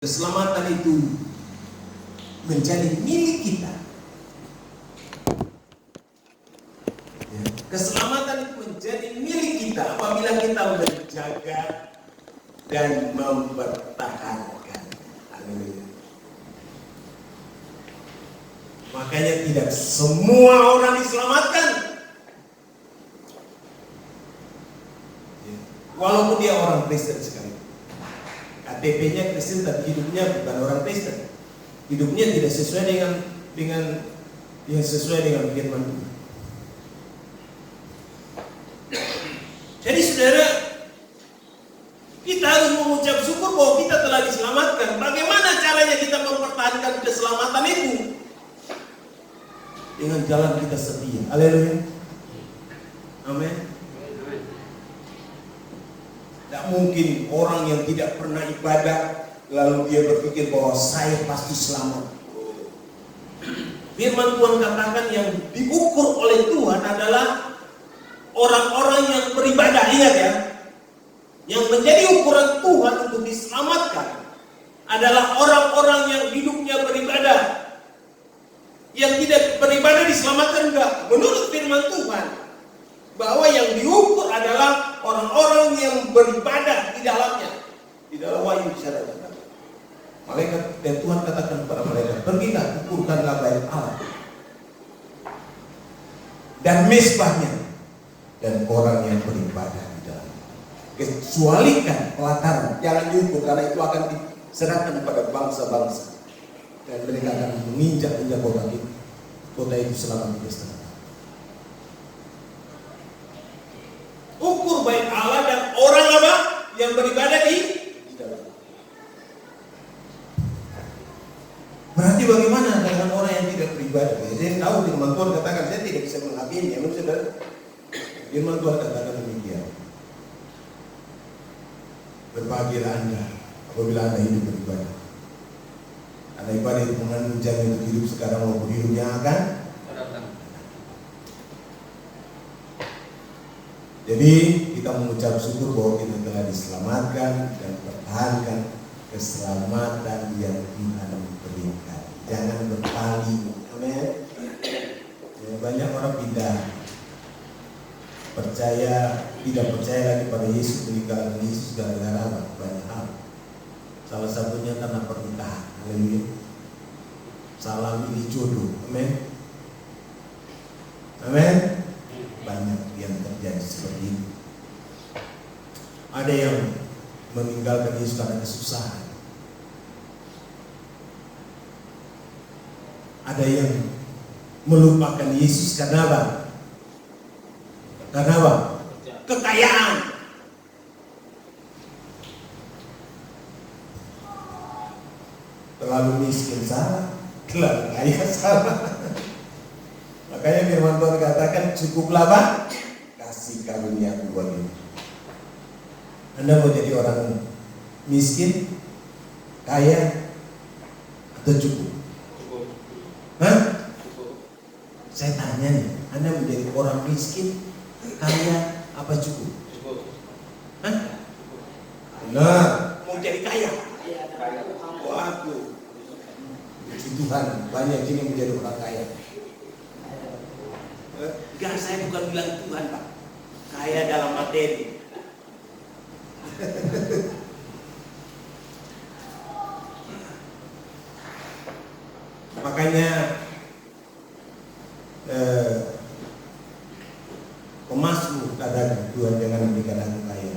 Keselamatan itu menjadi milik kita. Keselamatan itu menjadi milik kita apabila kita menjaga dan mempertahankan. Haleluya. Makanya tidak semua orang diselamatkan. Walaupun dia orang Kristen sekali. KTP-nya Kristen tapi hidupnya bukan orang Kristen. Hidupnya tidak sesuai dengan yang sesuai dengan firman Tuhan. Jadi saudara, kita harus mengucap syukur bahwa kita telah diselamatkan. Bagaimana caranya kita mempertahankan keselamatan itu? Dengan jalan kita setia. Haleluya. Amin. Tidak mungkin orang yang tidak pernah ibadah lalu dia berpikir bahwa saya pasti selamat. Firman Tuhan katakan yang diukur oleh Tuhan adalah orang-orang yang beribadah. Ingat ya, yang menjadi ukuran Tuhan untuk diselamatkan adalah orang-orang yang hidupnya beribadah. Yang tidak beribadah diselamatkan enggak? Menurut firman Tuhan, bahwa yang diukur adalah orang-orang yang beribadah di dalamnya. Di dalam Wahyu bicara tentang malaikat, dan Tuhan katakan kepada malaikat, pergilah ukurkanlah bait Allah dan mezbahnya dan orang yang beribadah di dalamnya. Kecualikan pelataran, jangan diukur karena itu akan diserahkan kepada bangsa-bangsa dan mereka akan menginjak-injak kota itu. Kota itu selama 3 setengah. Ukur bait Allah dan orang apa yang beribadah di dalam. Berarti bagaimana dengan orang yang tidak beribadah? Saya tahu firman Tuhan katakan saya tidak bisa menghakimi, ya saudara. Firman Tuhan katakan demikian. Berbahagialah Anda apabila Anda hidup beribadah. Karena ibadah itu mengandung jamin untuk hidup sekarang maupun hidup yang akan datang. Jadi kita mengucap syukur bahwa kita telah diselamatkan dan pertahankan keselamatan yang Tuhan berikan. Jangan berpaling. Amin. Ya, banyak orang pindah tidak percaya lagi pada Yesus, meninggalkan Yesus gara-gara apa? Banyak hal. Salah satunya karena pernikahan. Haleluya. Salah milih jodoh. Amin. Amin. Banyak yang terjadi seperti itu. Ada yang meninggalkan Yesus karena kesusahan. Ada yang melupakan Yesus karena apa? Karena apa? Kekayaan. Terlalu miskin salah, terlalu kaya salah. Makanya firman Tuhan katakan cukuplah apa? Kasih karunia bagimu. Anda mau jadi orang miskin, kaya, atau cukup? Hah? Saya tanya nih, Anda menjadi orang miskin, kaya, apa cukup? Hah? Benar. Mau jadi kaya? Waduh. Puji Tuhan, banyak ini menjadi orang kaya. Enggak, saya bukan bilang Tuhan, Pak. Kaya dalam materi. Makanya Pemasmur katakan, Tuhan jangan memberikan aku kaya,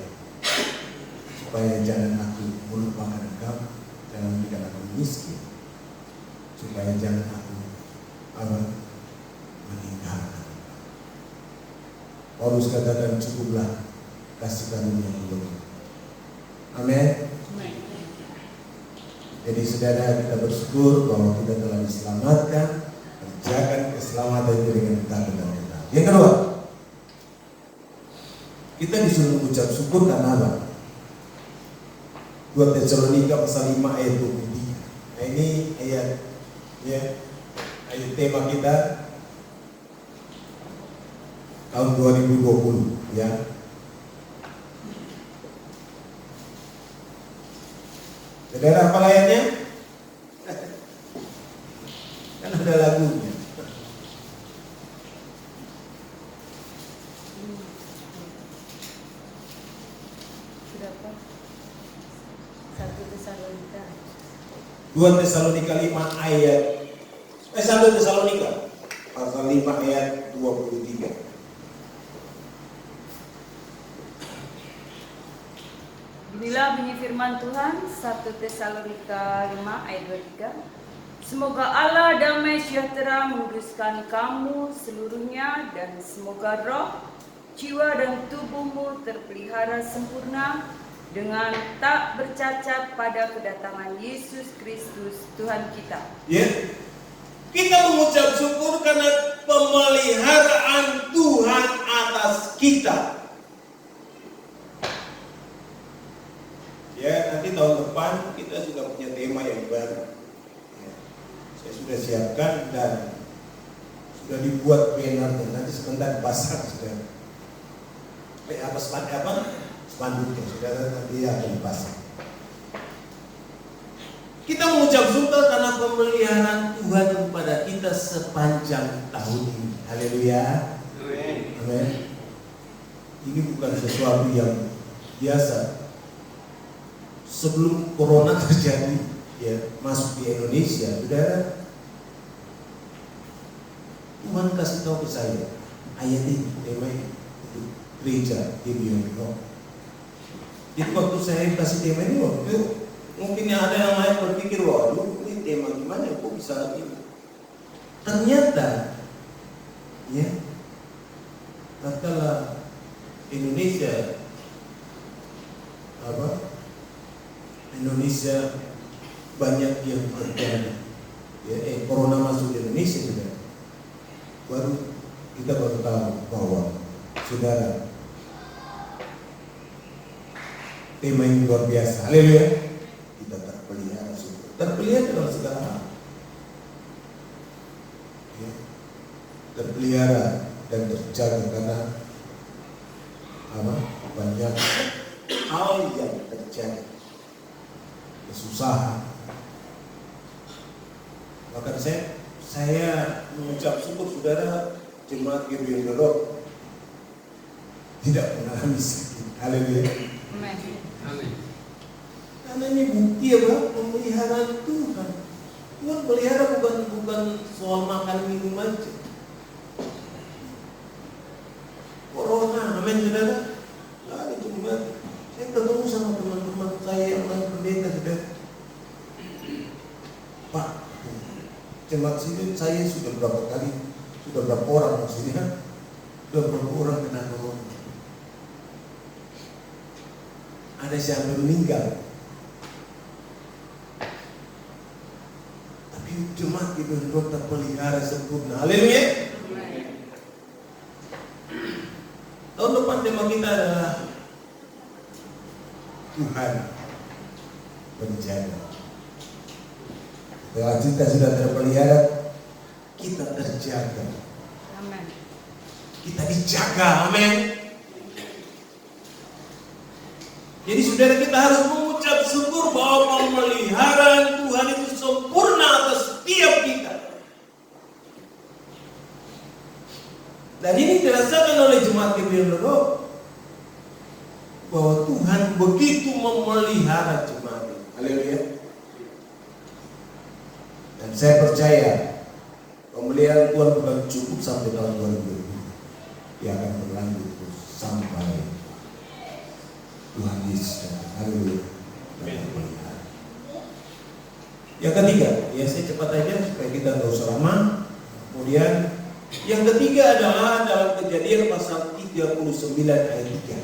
supaya jangan aku melupakan Engkau, jangan memberikan aku miskin, supaya jangan aku meninggalkan. Paulus katakan cukuplah kasih karunia bagimu. Amin. Jadi saudara, kita bersyukur bahwa kita telah diselamatkan, kerjakan keselamatan itu dengan taat dan benar. Yang kedua, kita disuruh mengucap syukur karena apa? 2 Tesalonika pasal 5 ayat 23. Nah ini ayat tema kita tahun 2020 ya. Saudara apa lainnya? Kan ada lagunya. Berapa? 1 Tesalonika. 2 Tesalonika 5 ayat 1 Tesalonika pasal 5 ayat 23. Inilah bunyi firman Tuhan 1 Tesalonika 5 ayat 23. Semoga Allah damai sejahtera menguduskan kamu seluruhnya, dan semoga roh, jiwa dan tubuhmu terpelihara sempurna dengan tak bercacat pada kedatangan Yesus Kristus Tuhan kita. Ya, kita mengucap syukur karena pemeliharaan Tuhan atas kita. Ya, nanti tahun depan kita sudah punya tema yang baru. Ya, saya sudah siapkan dan sudah dibuat bannernya. Nanti sebentar dipasang sudah. Spanduknya saudara nanti akan dipasang. Kita mengucap syukur karena pemeliharaan Tuhan kepada kita sepanjang tahun ini. Haleluya. Amin. Ini bukan sesuatu yang biasa. Sebelum corona terjadi, ya, masuk di Indonesia, saudara, Tuhan kasih tahu ke saya ayat ini, tema ini untuk gereja di Beyond Rock. Jadi waktu saya kasih tema ini, waktu mungkin ada yang lain berpikir, waduh, ini tema gimana? Kok bisa ini? Ternyata, ya, tatkala Indonesia banyak yang terjadi, ya, corona masuk di Indonesia juga. Kita baru tahu bahwa saudara, tema ini luar biasa. Haleluya. Kita terpelihara dalam segala hal. Ya, terpelihara dan terjaga karena banyak hal yang terjadi, kesusahan. Bahkan saya mengucap syukur saudara, jemaat Beyond the Rock tidak mengalami sakit. Haleluya. Amin. Karena ini bukti pemeliharaan Tuhan. Tuhan pelihara bukan soal makan minum aja. Corona, amin saudara. Ada jemaat. Saya ketemu sama teman-teman saya yang lain pendeta, saudara. Pak, jemaat sini saya sudah berapa orang sini kan? Sudah berapa orang kena corona. Ada yang meninggal. Tapi jemaat di Beyond Rock terpelihara sempurna. Haleluya. Tahun depan tema kita adalah Tuhan penjaga. Setelah kita sudah terpelihara, kita terjaga. Amin. Kita dijaga, amin. Jadi saudara, kita harus mengucap syukur bahwa pemeliharaan Tuhan itu sempurna atas setiap kita. Dan ini dirasakan oleh jemaat Beyond the Rock, bahwa Tuhan begitu memelihara jemaat ini. Haleluya. Dan saya percaya pemeliharaan Tuhan bukan cukup sampai tahun 2020. Dia akan berlanjut terus sampai Tuhan Yesus datang. Haleluya. Yang ketiga, ya saya cepat aja supaya kita nggak usah lama. Kemudian yang ketiga adalah dalam Kejadian pasal 39 ayat 3.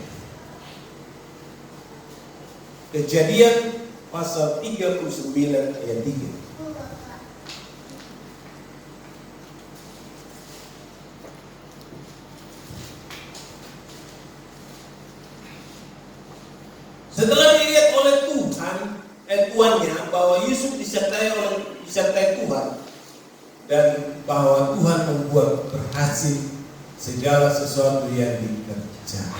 Kejadian pasal 39 ayat 3. Setelah dilihat oleh Tuhannya bahwa Yusuf disertai Tuhan, dan bahwa Tuhan membuat berhasil segala sesuatu yang dikerjakan.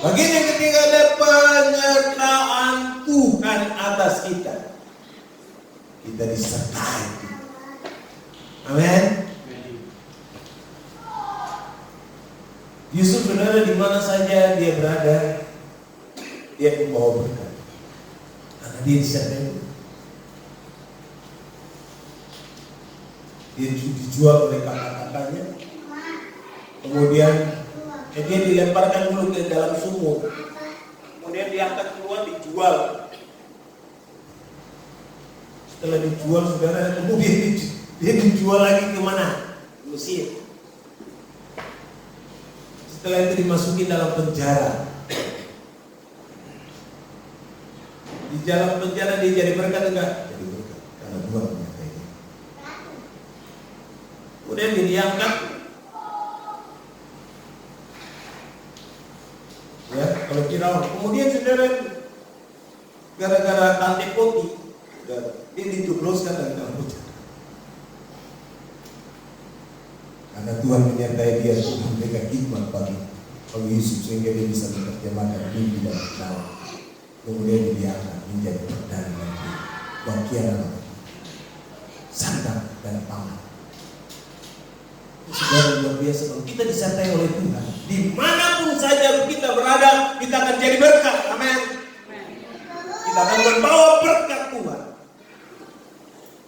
Bagian yang ketiga ada penyertaan Tuhan atas kita. Kita disertai. Amin. Yusuf saudara di mana saja dia berada, dia membawa berkat. Karena dia disertai. Dia dijual oleh kakak-kakaknya. Kemudian dia dilemparkan dulu ke dalam sumur. Kemudian diangkat keluar, dijual. Setelah dijual saudara, kemudian dia dijual lagi ke mana? Mesir. Setelah itu dimasukin dalam penjara. Di dalam penjara dia jadi berkat enggak? Jadi berkat. Karena Tuhan menyertai dia. Kemudian dia diangkat. Ya, kalau Firaun. Kemudian saudara, gara-gara tante poti, dia dijebloskan dari dalam penjara. Karena Tuhan menyertai dia untuk memberikan hikmat bagi Yusuf sehingga dia bisa menerjemahkan mimpi dan ketawa. Kemudian dia akan menjadi perdana menteri, bagian sandang dan pangan. Saudara luar biasa, kalau kita disertai oleh Tuhan, dimanapun saja kita berada, kita akan jadi berkat. Amin. Kita akan membawa berkat Tuhan.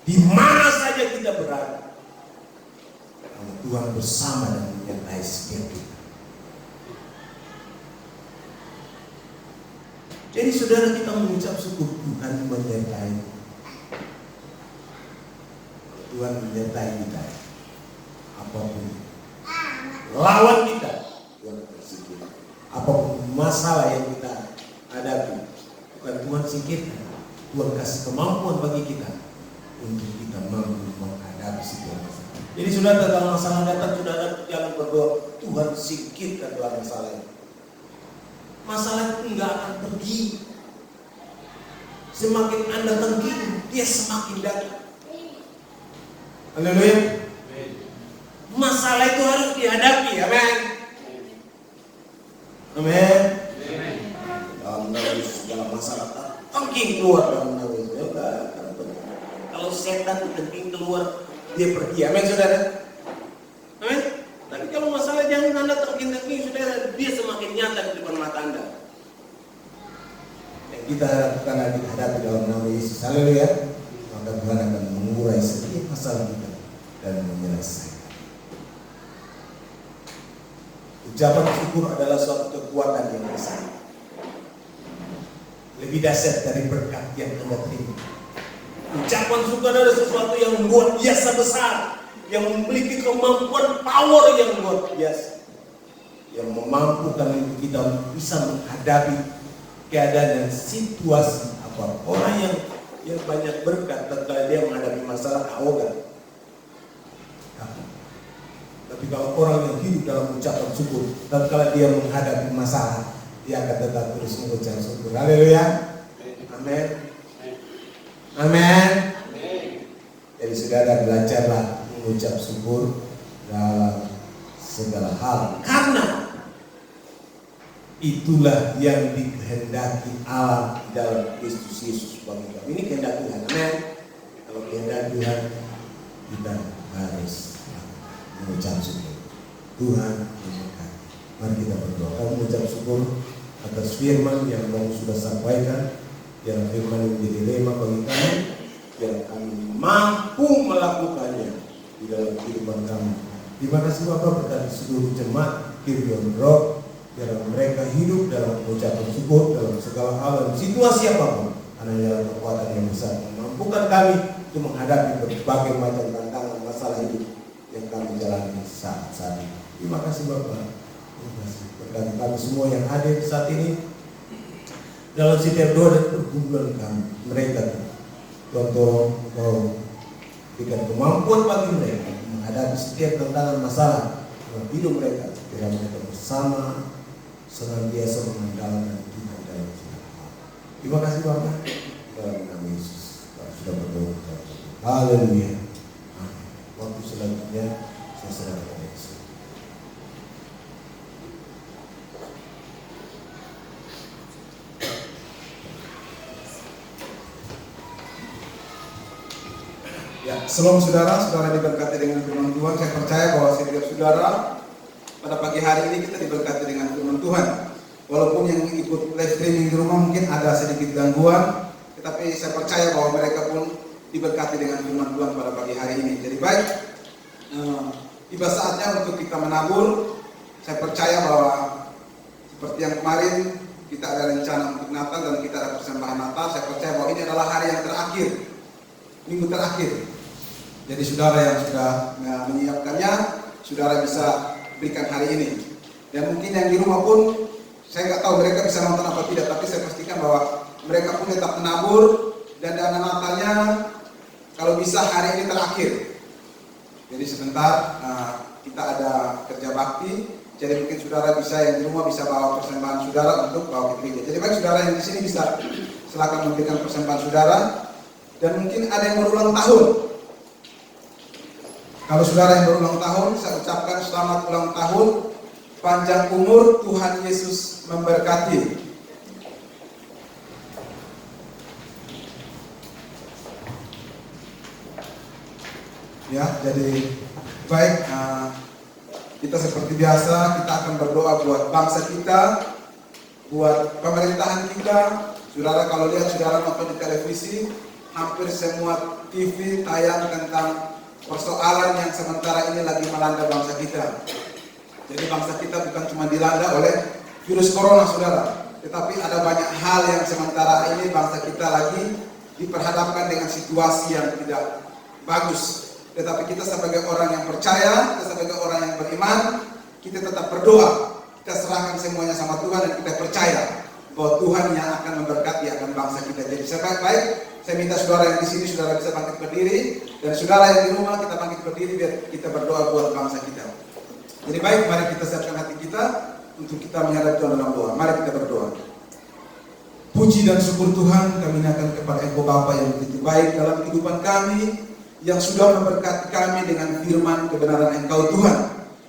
Di mana saja kita berada, Tuhan bersama dan menyertai setiap kita. Jadi saudara, kita mengucap syukur Tuhan menyertai. Tuhan menyertai kita. Apapun lawan kita, Tuhan singkirkan. Apapun masalah yang kita hadapi, bukan Tuhan singkirkan. Tuhan kasih kemampuan bagi kita untuk kita mampu menghadapi setiap masalah. Jadi saudara, kalau masalah datang, saudara jangan berdoa Tuhan singkirkan Tuhan masalah ini. Masalah itu enggak akan pergi. Semakin Anda tengking, dia semakin datang. Haleluya. Masalah itu harus dihadapi, amin. Amin. Dalam nafsu segala masalah tengking keluar dalam nafsu. Kalau setan tengking keluar, dia pergi, amin saudara. Amin. Tapi kalau masalah jangan Anda tengking saudara, dia semakin nyata di depan mata Anda. Yang kita harapkan dihadapi dalam nama Yesus, haleluya. Maka Tuhan akan mengurai setiap masalah kita dan menyelesaikan. Ucapan syukur adalah suatu kekuatan yang besar, lebih dahsyat dari berkat yang Anda terima. Ucapan syukur adalah sesuatu yang luar biasa besar, yang memiliki kemampuan power yang luar biasa, yang memampukan kita bisa menghadapi keadaan dan situasi apa. Orang yang banyak berkat tatkala dia menghadapi masalah arogan. Tapi kalau orang yang hidup dalam ucapan syukur, tatkala dia menghadapi masalah, dia akan tetap terus mengucap syukur. Haleluya. Amin. Amin. Jadi saudara, belajarlah mengucap syukur dalam segala hal. Karena itulah yang dikehendaki Allah dalam Kristus Yesus bagi kami. Ini kehendak Tuhan. Amin. Kalau kehendak Tuhan, kita harus mengucap syukur. Tuhan memberkati. Mari kita berdoa. Kami mengucap syukur atas firman yang Bang sudah sampaikan. Yang firman yang menjadi rema bagi kami, yang kami mampu melakukannya di dalam kehidupan kami. Terima kasih Bapak, berkati seluruh jemaat Kirion Rock, biar mereka hidup dalam ucapan syukur dalam segala hal dan situasi apapun. Karena kekuatan yang besar memampukan kami untuk menghadapi berbagai macam tantangan masalah hidup yang kami jalani saat ini. Terima kasih Bapak. Terima kasih. Berkati kami semua yang hadir saat ini dalam setiap doa dan pergumulan kami. Mereka contoh mau berikan kemampuan bagi mereka menghadapi setiap tantangan masalah dalam hidup mereka. Biar mereka bersama senantiasa mengandalkan Tuhan dalam segala hal. Terima kasih Bapak. Dalam nama Yesus sudah berdoa. Haleluya. Waktu selanjutnya saya serahkan kepada Yesus. Ya, shalom saudara diberkati dengan firman Tuhan. Saya percaya bahwa setiap saudara pada pagi hari ini kita diberkati dengan firman Tuhan. Walaupun yang ikut live streaming di rumah mungkin ada sedikit gangguan, tetapi saya percaya bahwa mereka pun diberkati dengan firman Tuhan pada pagi hari ini. Jadi baik, tiba saatnya untuk kita menabur. Saya percaya bahwa seperti yang kemarin kita ada rencana untuk Natal dan kita ada persembahan Natal. Saya percaya bahwa ini adalah hari yang terakhir, minggu terakhir. Jadi saudara yang sudah menyiapkannya, saudara bisa berikan hari ini. Dan mungkin yang di rumah pun, saya nggak tahu mereka bisa nonton apa tidak, tapi saya pastikan bahwa mereka pun tetap menabur dan dana Natalnya kalau bisa hari ini terakhir. Jadi sebentar kita ada kerja bakti, jadi mungkin saudara bisa yang di rumah bisa bawa persembahan saudara untuk bawa ke gereja. Jadi baik saudara yang di sini bisa silakan memberikan persembahan saudara. Dan mungkin ada yang berulang tahun. Kalau saudara yang berulang tahun, saya ucapkan selamat ulang tahun, panjang umur, Tuhan Yesus memberkati. Ya, jadi baik, kita seperti biasa, kita akan berdoa buat bangsa kita, buat pemerintahan kita. Saudara kalau lihat saudara nonton di televisi, hampir semua TV tayang tentang persoalan yang sementara ini lagi melanda bangsa kita. Jadi bangsa kita bukan cuma dilanda oleh virus corona saudara, tetapi ada banyak hal yang sementara ini bangsa kita lagi diperhadapkan dengan situasi yang tidak bagus. Tetapi kita sebagai orang yang percaya, kita sebagai orang yang beriman, kita tetap berdoa. Kita serahkan semuanya sama Tuhan dan kita percaya bahwa Tuhan yang akan memberkati akan bangsa kita. Jadi baik, saya minta saudara yang di sini saudara bisa bangkit berdiri, dan saudara yang di rumah kita bangkit berdiri biar kita berdoa buat bangsa kita. Jadi baik, mari kita siapkan hati kita untuk kita menghadap Tuhan dalam doa. Mari kita berdoa. Puji dan syukur Tuhan kami naikkan kepada Engkau Bapa yang begitu baik dalam kehidupan kami, yang sudah memberkati kami dengan firman kebenaran Engkau Tuhan.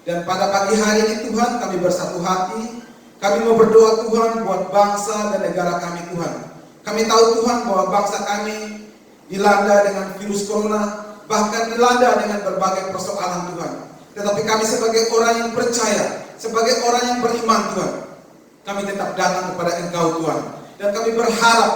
Dan pada pagi hari ini Tuhan kami bersatu hati, kami mau berdoa Tuhan buat bangsa dan negara kami Tuhan. Kami tahu Tuhan bahwa bangsa kami dilanda dengan virus corona, bahkan dilanda dengan berbagai persoalan Tuhan. Tetapi kami sebagai orang yang percaya, sebagai orang yang beriman Tuhan, kami tetap datang kepada Engkau Tuhan. Dan kami berharap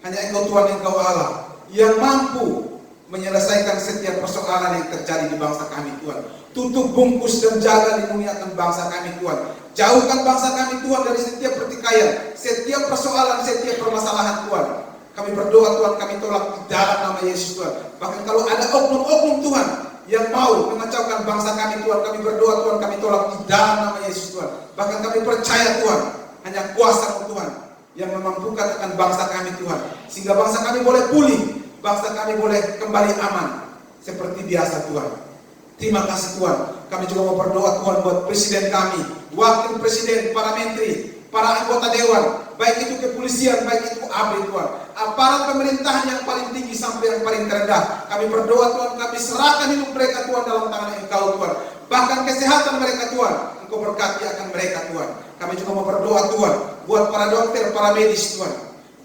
hanya Engkau Tuhan, Engkau Allah yang mampu menyelesaikan setiap persoalan yang terjadi di bangsa kami Tuhan. Tutup, bungkus dan jaga lindungi akan bangsa kami Tuhan. Jauhkan bangsa kami Tuhan dari setiap pertikaian, setiap persoalan, setiap permasalahan Tuhan. Kami berdoa Tuhan, kami tolak di dalam nama Yesus Tuhan. Bahkan kalau ada oknum-oknum Tuhan yang mau mengacaukan bangsa kami Tuhan, kami berdoa Tuhan, kami tolak di dalam nama Yesus Tuhan. Bahkan kami percaya Tuhan, hanya kuasa Tuhan yang memampukan akan bangsa kami Tuhan. Sehingga bangsa kami boleh pulih, bangsa kami boleh kembali aman seperti biasa Tuhan. Terima kasih Tuhan. Kami juga mau berdoa Tuhan buat presiden kami, wakil presiden, para menteri, para anggota dewan, baik itu kepolisian, baik itu ABRI Tuhan, aparat pemerintahan yang paling tinggi sampai yang paling terendah. Kami berdoa Tuhan, kami serahkan hidup mereka Tuhan dalam tangan Engkau Tuhan. Bahkan kesehatan mereka Tuhan, Engkau berkati akan mereka Tuhan. Kami juga mau berdoa Tuhan buat para dokter, para medis Tuhan,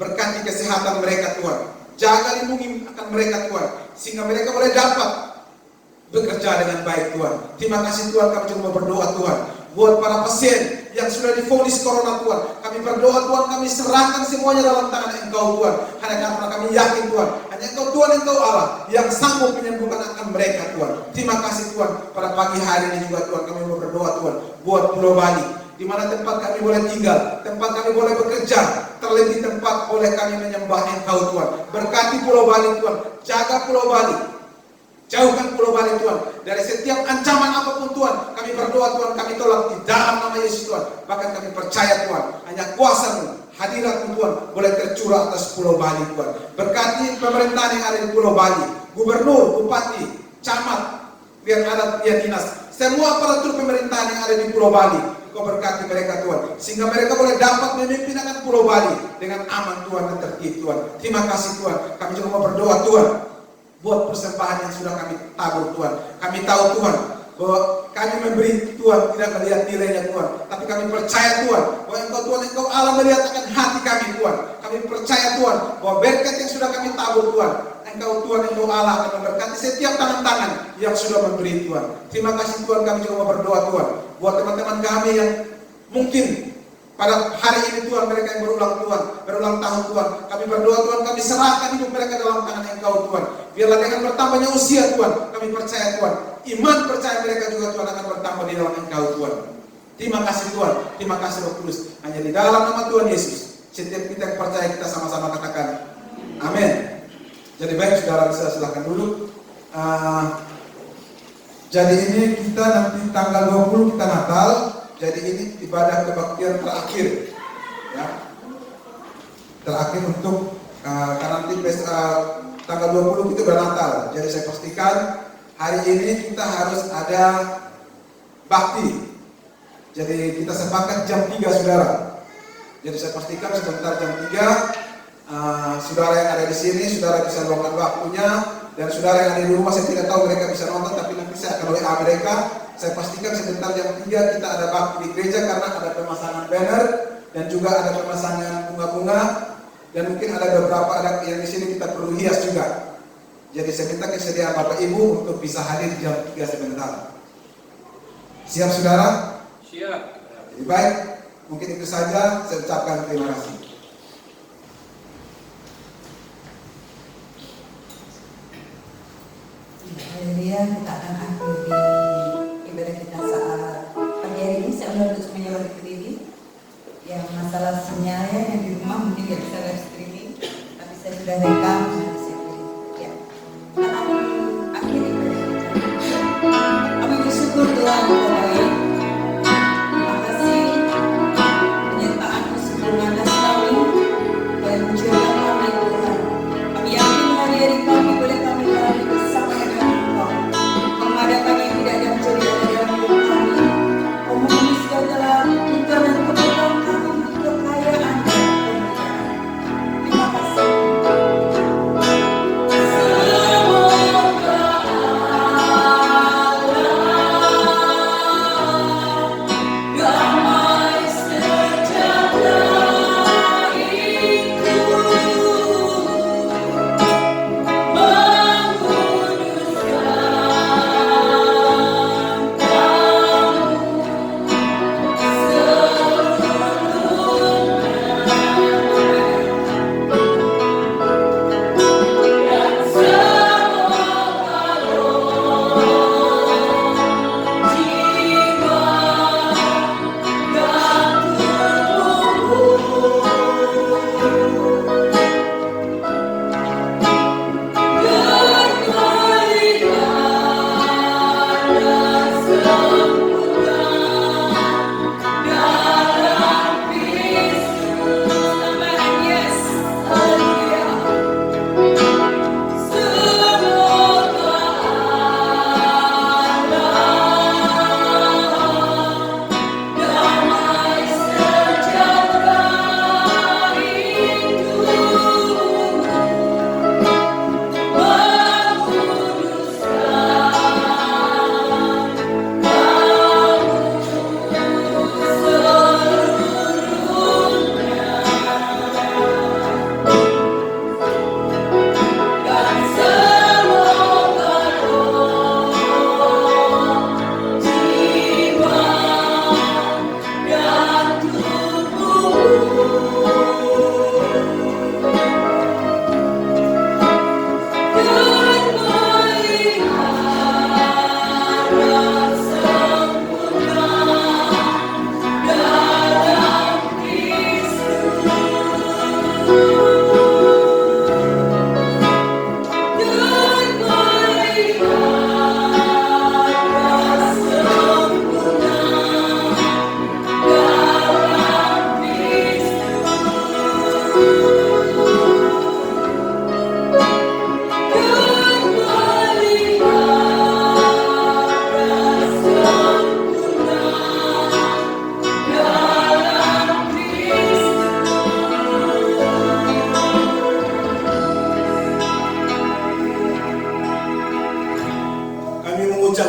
berkati kesehatan mereka Tuhan. Jaga lindungi akan mereka Tuhan, sehingga mereka boleh dapat bekerja dengan baik Tuhan. Terima kasih Tuhan, kami juga berdoa Tuhan buat para pasien yang sudah divonis corona Tuhan. Kami berdoa Tuhan, kami serahkan semuanya dalam tangan Engkau Tuhan. Hanya karena kami yakin Tuhan, hanya Engkau Tuhan, Engkau Allah yang sanggup menyembuhkan akan mereka Tuhan. Terima kasih Tuhan, pada pagi hari ini juga Tuhan kami mau berdoa Tuhan buat Pulau Bali, di mana tempat kami boleh tinggal, tempat kami boleh bekerja, terlebih tempat boleh kami menyembah Engkau Tuhan. Berkati Pulau Bali Tuhan, jaga Pulau Bali, jauhkan Pulau Bali Tuhan dari setiap ancaman apapun Tuhan. Kami berdoa Tuhan, kami tolak di dalam nama Yesus Tuhan. Bahkan kami percaya Tuhan, hanya kuasa-Mu, hadirat-Mu Tuhan boleh tercurah atas Pulau Bali Tuhan. Berkati pemerintahan yang ada di Pulau Bali, gubernur, bupati, camat, pihak adat, pihak dinas, semua aparatur pemerintahan yang ada di Pulau Bali. Kau berkati mereka Tuhan, sehingga mereka boleh dapat memimpin akan Pulau Bali dengan aman Tuhan dan tertib Tuhan. Terima kasih Tuhan. Kami juga mau berdoa Tuhan buat persembahan yang sudah kami tabur Tuhan. Kami tahu Tuhan bahwa kami memberi Tuhan tidak melihat nilainya Tuhan, tapi kami percaya Tuhan bahwa Engkau Tuhan, Engkau Allah melihat akan hati kami Tuhan. Kami percaya Tuhan bahwa berkat yang sudah kami tabur Tuhan, Engkau Tuhan, Engkau Allah akan memberkati setiap tangan-tangan yang sudah memberi Tuhan. Terima kasih Tuhan, kami juga mau berdoa Tuhan buat teman-teman kami yang mungkin pada hari ini Tuhan, mereka yang berulang tahun Tuhan, kami berdoa Tuhan, kami serahkan hidup mereka dalam tangan Engkau Tuhan. Biarlah dengan bertambahnya usia Tuhan, kami percaya Tuhan, iman percaya mereka juga Tuhan akan bertambah di dalam Engkau Tuhan. Terima kasih Tuhan, terima kasih Roh Kudus. Hanya di dalam nama Tuhan Yesus, setiap kita yang percaya kita sama-sama katakan amin. Jadi baik, saudara bisa silahkan dulu. Jadi ini kita nanti tanggal 20 kita Natal. Jadi ini ibadah kebaktian terakhir, ya. Terakhir untuk karena nanti tanggal 20 itu udah Natal. Jadi saya pastikan hari ini kita harus ada bakti. Jadi kita sepakat jam 3 saudara. Jadi saya pastikan sebentar jam 3 saudara yang ada di sini, saudara bisa luangkan waktunya, dan saudara yang ada di rumah saya tidak tahu mereka bisa nonton, tapi nanti saya akan WA mereka. Saya pastikan sebentar jam 3 kita ada bakti di gereja karena ada pemasangan banner dan juga ada pemasangan bunga-bunga, dan mungkin ada beberapa adat yang di sini kita perlu hias juga. Jadi saya minta kesediaan Bapak Ibu untuk bisa hadir jam 3 sebentar. Siap saudara? Siap. Jadi baik, mungkin itu saja, saya ucapkan terima kasih. Haleluya, kita akan akhiri ibadah kita saat pagi hari ini. Saya undang untuk semuanya berdiri. Yang masalah sinyalnya yang di rumah mungkin nggak bisa live streaming, tapi saya sudah rekam, nanti saya kirim. Ya, kita akan akhiri ibadah kita. Kami bersyukur Tuhan Engkau baik. Terima kasih penyertaan-Mu sebelum atas kami, Kau yang mencurahkan kami Tuhan. Kami yakin hari-hari kami boleh kami lalui bersama dengan Engkau. Mengadakan yang tidak ada mencuri ada dalam hidup kami. Kau memenuhi segala kebutuhan dan kebutuhan kami, kekayaan dan kemuliaan. Terima kasih.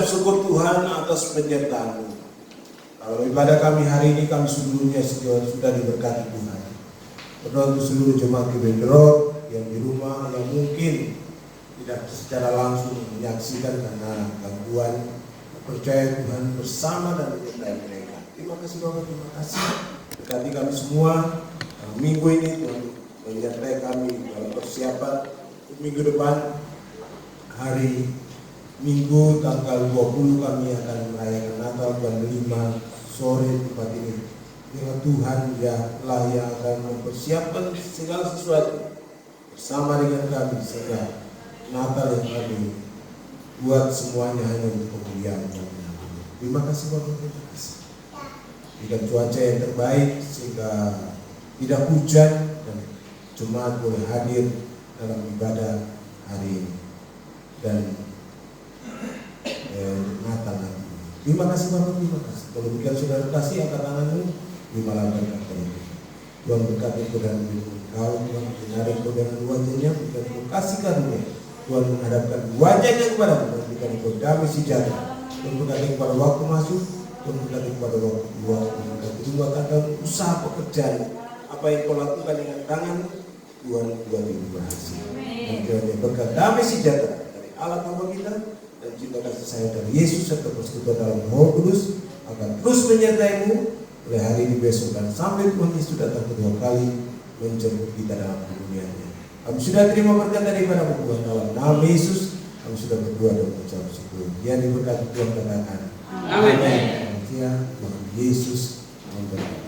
Syukur Tuhan atas penyertaan-Mu. Kalau ibadah kami hari ini kami seluruhnya sudah diberkati Tuhan. Berdoa untuk seluruh jemaat Kibendrot yang di rumah, yang mungkin tidak secara langsung menyaksikan karena gangguan, percaya Tuhan bersama dan menyertai mereka. Terima kasih Bapak, terima kasih. Berkati kami semua minggu ini Tuhan menyertai kami dalam persiapan untuk minggu depan. Hari Minggu tanggal 20 kami akan merayakan Natal jam 5 sore tempat ini. Dengan Tuhan lah yang akan mempersiapkan segala sesuatu bersama dengan kami sehingga Natal yang kami buat semuanya hanya untuk kemuliaan Tuhan. Terima kasih Bapak, terima kasih. Berikan cuaca yang terbaik sehingga tidak hujan dan jemaat boleh hadir dalam ibadah hari ini dan Natal nanti. Terima kasih Bapak, terima kasih. Kalau demikian saudara kasih angkat tanganmu, terimalah berkat itu. Tuhan berkati engkau dan engkau, Tuhan menarik engkau dengan wajahnya, berikan engkau kasih karunia. Tuhan menghadapkan wajahnya kepadamu dan berikan engkau damai sejahtera. Tuhan berkati kepada waktu masuk, Tuhan berkati kepada waktu keluar, Tuhan berkati juga kadang usaha pekerjaan. Apa yang kau lakukan dengan tangan, Tuhan buat ini berhasil. Dan Tuhan berkat damai sejahtera dari Allah Bapa kita dan cinta kasih sayang dari Yesus serta persekutuan dalam Roh Kudus akan terus menyertaimu mulai hari ini, besok, dan sampai Tuhan Yesus datang kedua kali menjemput kita dalam kemuliaan-Nya. Kami sudah terima berkat daripada Tuhan dalam nama Yesus. Kami sudah berdoa dan mengucap syukur. Yang diberkati Tuhan katakan. Amin. Tuhan Yesus memberkati.